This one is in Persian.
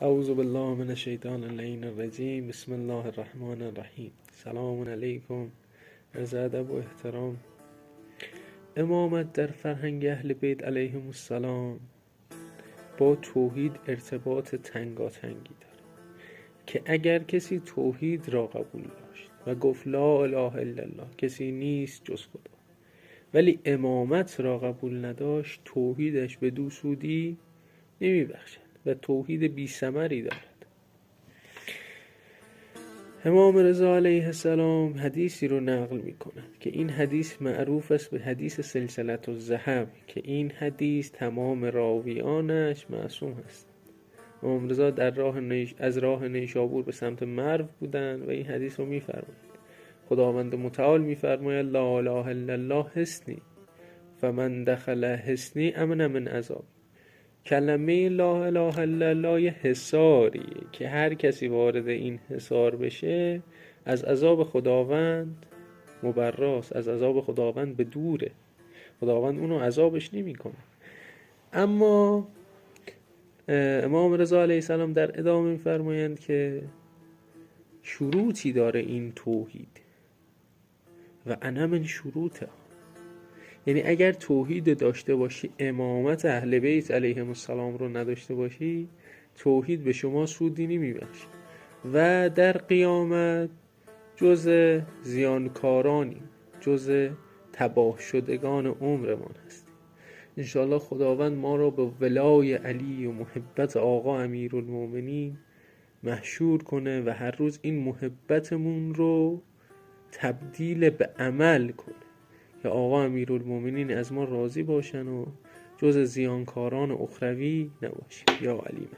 اعوذ بالله من الشیطان اللعین الرجیم. بسم الله الرحمن الرحیم. سلام علیکم. عرض ادب و احترام. امامت در فرهنگ اهل بیت علیهم السلام با توحید ارتباط تنگاتنگی داره که اگر کسی توحید را قبول داشت و گفت لا اله الا الله، کسی نیست جز خدا، ولی امامت را قبول نداشت، توحیدش به دو سودی نمیبخشد و توحید بی ثمری دارد. امام رضا علیه السلام حدیثی رو نقل می کند که این حدیث معروف است به حدیث سلسلة الذهب، که این حدیث تمام راویانش معصوم هست. امام رضا از راه نیشابور به سمت مرو بودند و این حدیث رو می فرمایند. خداوند متعال می فرماید لا اله الا الله حصنی فمن دخل حصنی امن من عذاب. کلمه لا اله الا الله یه حصاریه که هر کسی وارد این حصار بشه از عذاب خداوند مبراست، از عذاب خداوند به دوره، خداوند اونو عذابش نمی کنه. اما امام رضا علیه السلام در ادامه می‌فرمایند که شروطی داره این توحید و انا من شروطه. یعنی اگر توحید داشته باشی، امامت اهل بیت علیهم السلام رو نداشته باشی، توحید به شما سودی نمیبخشه و در قیامت جز زیانکارانی، جز تباه شدگان عمرمان هستیم. انشاءالله خداوند ما را به ولای علی و محبت آقا امیرالمومنین محشور کنه و هر روز این محبتمون رو تبدیل به عمل کنه که آقا امیرالمومنین از ما راضی باشن و جز زیانکاران اخروی نباشیم. یا علی.